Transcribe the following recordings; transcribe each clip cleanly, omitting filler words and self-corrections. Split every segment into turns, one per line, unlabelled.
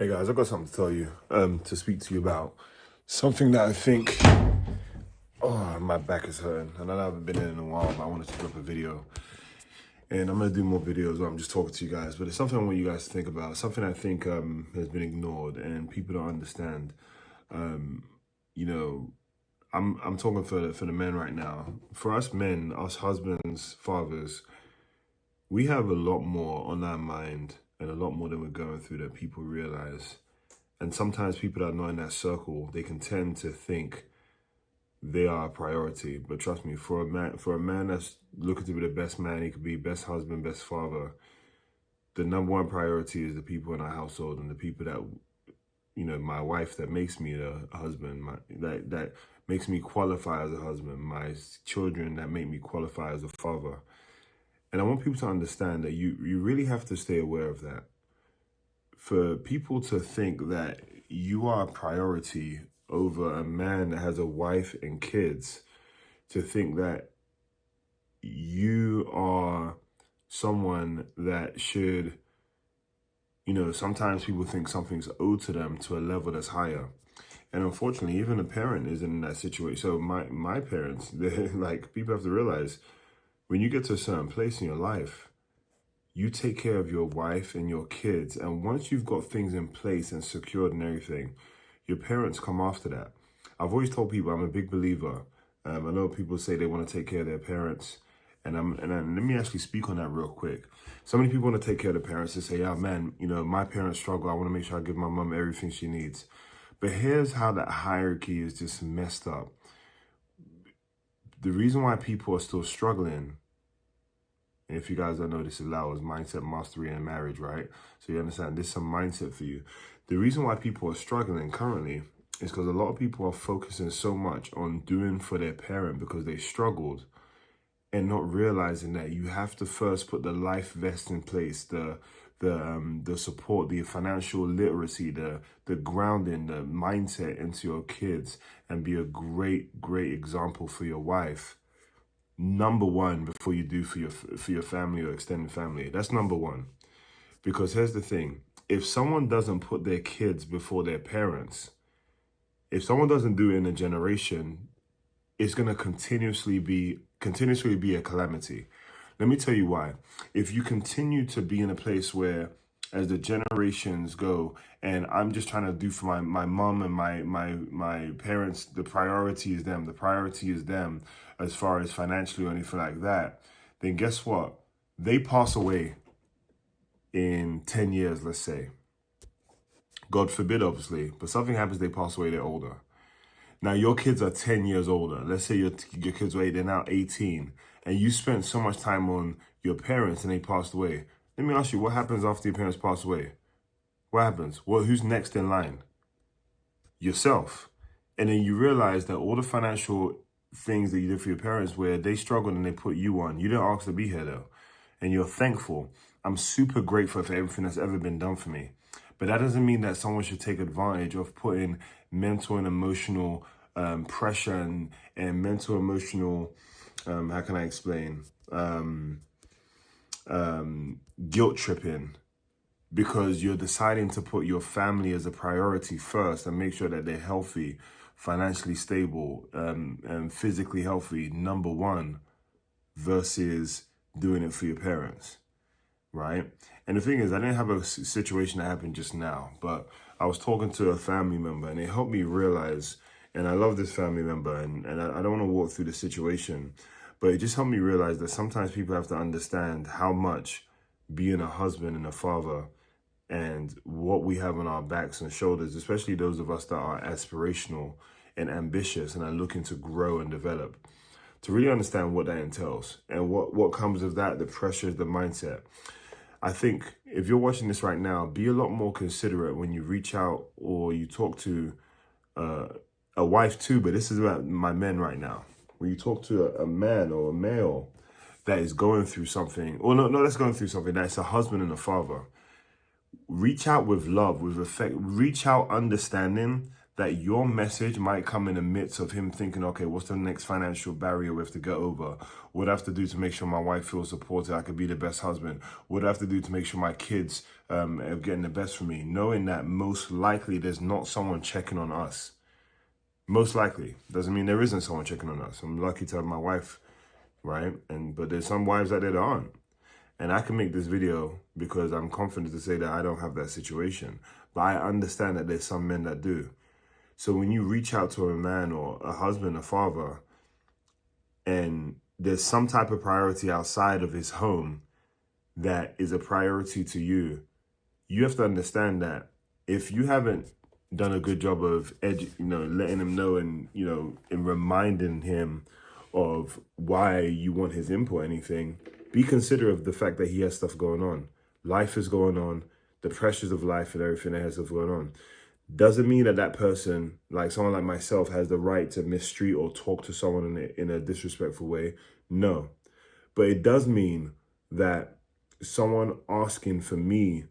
Hey guys, I've got something to tell you, to speak to you about. Something that I think, oh, my back is hurting, and I haven't been in a while, but I wanted to drop a video. And I'm gonna do more videos where I'm just talking to you guys, but it's something I want you guys to think about. Something I think has been ignored and people don't understand. You know, I'm talking for the men right now. For us men, us husbands, fathers, we have a lot more on our mind and a lot more than we're going through that people realize. And sometimes people that are not in that circle, they can tend to think they are a priority. But trust me, for a man that's looking to be the best man he could be, best husband, best father, the number one priority is the people in our household and the people that, my wife that makes me a husband, that makes me qualify as a husband, my children that make me qualify as a father. And I want people to understand that you really have to stay aware of that. For people to think that you are a priority over a man that has a wife and kids, to think that you are someone that should, sometimes people think something's owed to them to a level that's higher. And unfortunately, even a parent is in that situation. So my parents, they're like, people have to realize when you get to a certain place in your life, you take care of your wife and your kids. And once you've got things in place and secured and everything, your parents come after that. I've always told people I'm a big believer. I know people say they want to take care of their parents. And let me actually speak on that real quick. So many people want to take care of their parents and say, "Yeah, man, my parents struggle. I want to make sure I give my mom everything she needs." But here's how that hierarchy is just messed up. The reason why people are still struggling, and if you guys don't know, this is Lao's mindset mastery and marriage, right? So you understand this is some mindset for you. The reason why people are struggling currently is because a lot of people are focusing so much on doing for their parent because they struggled and not realizing that you have to first put the life vest in place, the support, the financial literacy, the grounding, the mindset into your kids, and be a great example for your wife. Number one, before you do for your family or extended family. That's number one. Because here's the thing. If someone doesn't put their kids before their parents, if someone doesn't do it in a generation, it's going to continuously be a calamity. Let me tell you why. If you continue to be in a place where, as the generations go, and I'm just trying to do for my mom and my parents, the priority is them. The priority is them as far as financially or anything like that. Then guess what? They pass away in 10 years, let's say. God forbid, obviously, but something happens, they pass away, they're older. Now, your kids are 10 years older. Let's say your kids are 8, they're now 18, and you spent so much time on your parents and they passed away. Let me ask you, what happens after your parents pass away? What happens? Well, who's next in line? Yourself. And then you realize that all the financial things that you did for your parents, where they struggled and they put you on, you didn't ask to be here though. And you're thankful. I'm super grateful for everything that's ever been done for me. But that doesn't mean that someone should take advantage of putting mental and emotional pressure and mental emotional, how can I explain, guilt tripping, because you're deciding to put your family as a priority first and make sure that they're healthy, financially stable, and physically healthy, number one, versus doing it for your parents. Right? And the thing is, I didn't have a situation that happened just now, but I was talking to a family member and it helped me realize, and I love this family member, and I don't want to walk through the situation, but it just helped me realize that sometimes people have to understand how much being a husband and a father and what we have on our backs and shoulders, especially those of us that are aspirational and ambitious and are looking to grow and develop, to really understand what that entails and what comes of that, the pressures, the mindset. I think if you're watching this right now, be a lot more considerate when you reach out or you talk to a wife too, but this is about my men right now. When you talk to a man or a male that is going through something, or no, that's going through something, that's a husband and a father, reach out with love, with affect, reach out understanding that your message might come in the midst of him thinking, okay, what's the next financial barrier we have to get over? What do I have to do to make sure my wife feels supported? I could be the best husband. What do I have to do to make sure my kids are getting the best from me? Knowing that most likely there's not someone checking on us. Most likely. Doesn't mean there isn't someone checking on us. I'm lucky to have my wife, right? But there's some wives out there that aren't. And I can make this video because I'm confident to say that I don't have that situation. But I understand that there's some men that do. So when you reach out to a man or a husband, a father, and there's some type of priority outside of his home that is a priority to you, you have to understand that if you haven't done a good job of letting him know and reminding him of why you want his input or anything, be considerate of the fact that he has stuff going on. Life is going on, the pressures of life and everything that has stuff going on. Doesn't mean that that person, like someone like myself, has the right to mistreat or talk to someone in a disrespectful way. No. But it does mean that someone asking for me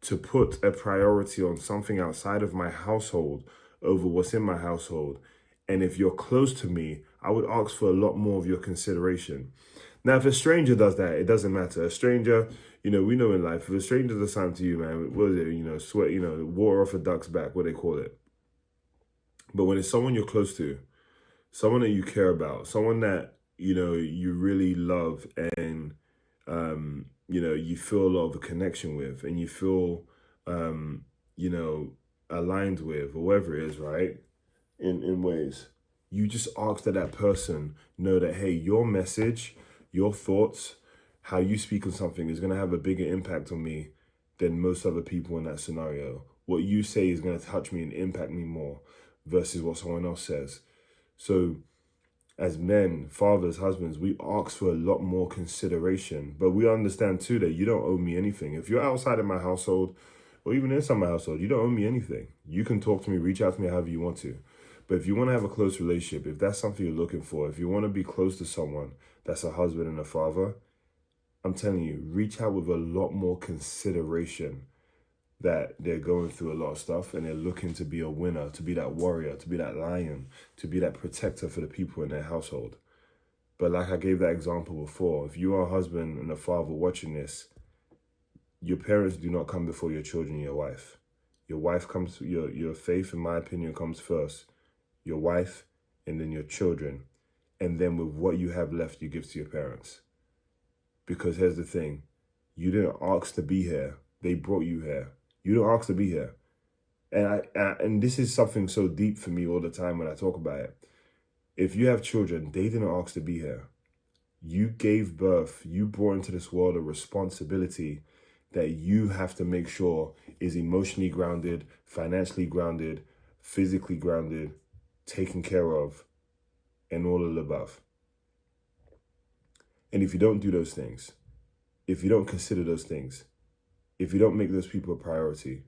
to put a priority on something outside of my household over what's in my household, and if you're close to me, I would ask for a lot more of your consideration. Now, if a stranger does that, it doesn't matter. A stranger, we know in life, if a stranger does something to you, man, what is it, sweat, water off a duck's back, what they call it. But when it's someone you're close to, someone that you care about, someone that, you really love and, you feel a lot of a connection with and you feel, aligned with, or whatever it is, right? In ways, you just ask that person know that, hey, your message, your thoughts, how you speak on something is going to have a bigger impact on me than most other people in that scenario. What you say is going to touch me and impact me more versus what someone else says. So as men, fathers, husbands, we ask for a lot more consideration, but we understand too that you don't owe me anything. If you're outside of my household or even inside my household, you don't owe me anything. You can talk to me, reach out to me however you want to. But if you want to have a close relationship, if that's something you're looking for, if you want to be close to someone that's a husband and a father, I'm telling you, reach out with a lot more consideration that they're going through a lot of stuff and they're looking to be a winner, to be that warrior, to be that lion, to be that protector for the people in their household. But like I gave that example before, if you are a husband and a father watching this, your parents do not come before your children, your wife. Your wife comes, your faith, in my opinion, comes first. Your wife, and then your children. And then with what you have left, you give to your parents. Because here's the thing, you didn't ask to be here. They brought you here. You didn't ask to be here. And this is something so deep for me all the time when I talk about it. If you have children, they didn't ask to be here. You gave birth. You brought into this world a responsibility that you have to make sure is emotionally grounded, financially grounded, physically grounded, taken care of, and all of the above. And if you don't do those things, if you don't consider those things, if you don't make those people a priority,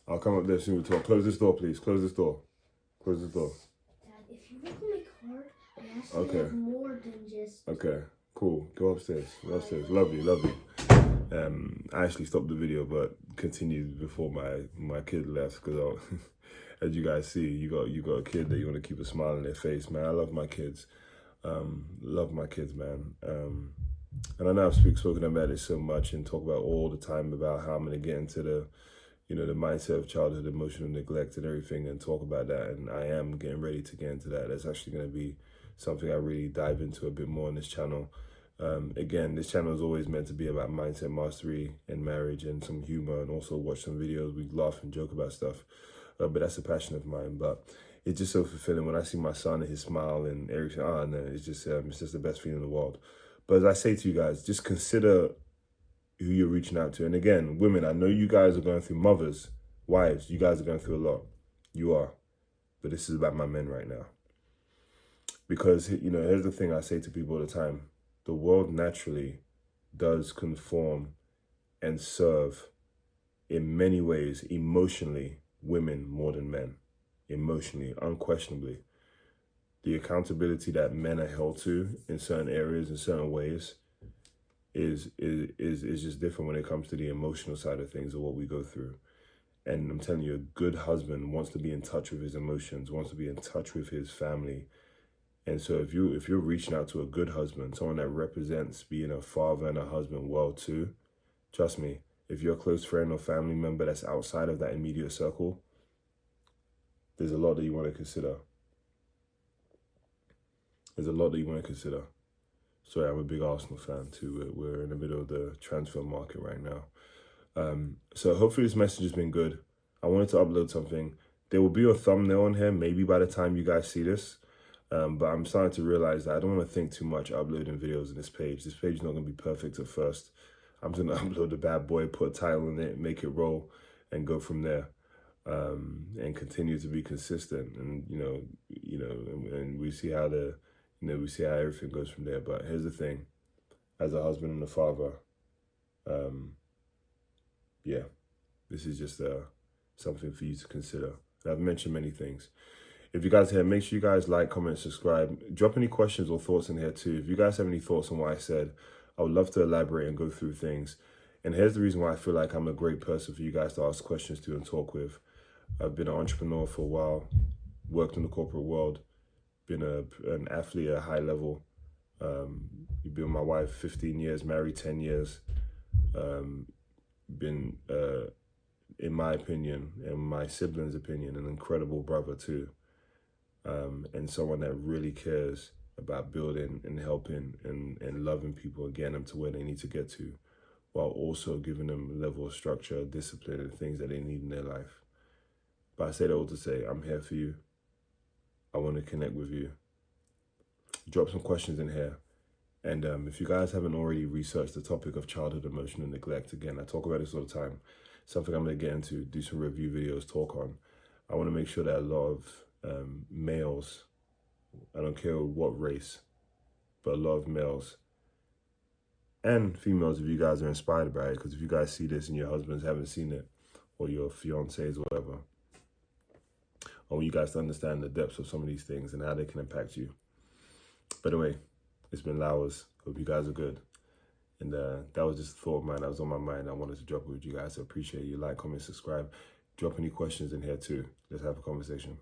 I'll come up there soon. We'll talk. Close this door, please. Close this door. Close this door.
Dad, if you look in my car, I actually have more than just...
Okay, cool. Go upstairs. Go upstairs. Love you, love you. I actually stopped the video, but continued before my kid left because as you guys see, you got a kid that you want to keep a smile on their face, man. I love my kids. Love my kids, man. And I know I've spoken about it so much and talk about all the time about how I'm going to get into the mindset of childhood emotional neglect and everything and talk about that. And I am getting ready to get into that. That's actually going to be something I really dive into a bit more on this channel. Again, this channel is always meant to be about mindset mastery and marriage and some humor, and also watch some videos. We laugh and joke about stuff. But that's a passion of mine. But it's just so fulfilling when I see my son and his smile and everything. No, it's just the best feeling in the world. But as I say to you guys, just consider who you're reaching out to. And again, women, I know you guys are going through, mothers, wives, you guys are going through a lot. You are. But this is about my men right now. Because, here's the thing I say to people all the time. The world naturally does conform and serve in many ways, emotionally, women more than men. Emotionally, unquestionably. The accountability that men are held to in certain areas, in certain ways, is just different when it comes to the emotional side of things of what we go through. And I'm telling you, a good husband wants to be in touch with his emotions, wants to be in touch with his family. And so if you're reaching out to a good husband, someone that represents being a father and a husband well too, trust me, if you're a close friend or family member that's outside of that immediate circle, there's a lot that you want to consider. There's a lot that you want to consider. Sorry, I'm a big Arsenal fan too. We're in the middle of the transfer market right now. So hopefully this message has been good. I wanted to upload something. There will be a thumbnail on here, maybe by the time you guys see this. But I'm starting to realize that I don't want to think too much uploading videos on this page. This page is not going to be perfect at first. I'm going to upload the bad boy, put a title in it, make it roll, and go from there. And continue to be consistent. And, and we see how we see how everything goes from there. But here's the thing. As a husband and a father, yeah, this is just something for you to consider. And I've mentioned many things. If you guys are here, make sure you guys like, comment, subscribe. Drop any questions or thoughts in here too. If you guys have any thoughts on what I said, I would love to elaborate and go through things. And here's the reason why I feel like I'm a great person for you guys to ask questions to and talk with. I've been an entrepreneur for a while, worked in the corporate world, been an athlete at a high level. Been with my wife 15 years, married 10 years. Been, in my opinion, and my siblings' opinion, an incredible brother too. And someone that really cares about building and helping and loving people and getting them to where they need to get to, while also giving them a level of structure, discipline, and things that they need in their life. But I say that all to say, I'm here for you. I want to connect with you. Drop some questions in here. And if you guys haven't already researched the topic of childhood emotional neglect, again, I talk about this all the time. Something I'm going to get into, do some review videos, talk on. I want to make sure that a lot of males, I don't care what race, but a lot of males and females, if you guys are inspired by it, because if you guys see this and your husbands haven't seen it, or your fiancés or whatever, I want you guys to understand the depths of some of these things and how they can impact you. But anyway, it's been Lowers. Hope you guys are good. And that was just a thought of mine. That was on my mind. I wanted to drop it with you guys. I appreciate you. Like, comment, subscribe. Drop any questions in here too. Let's have a conversation.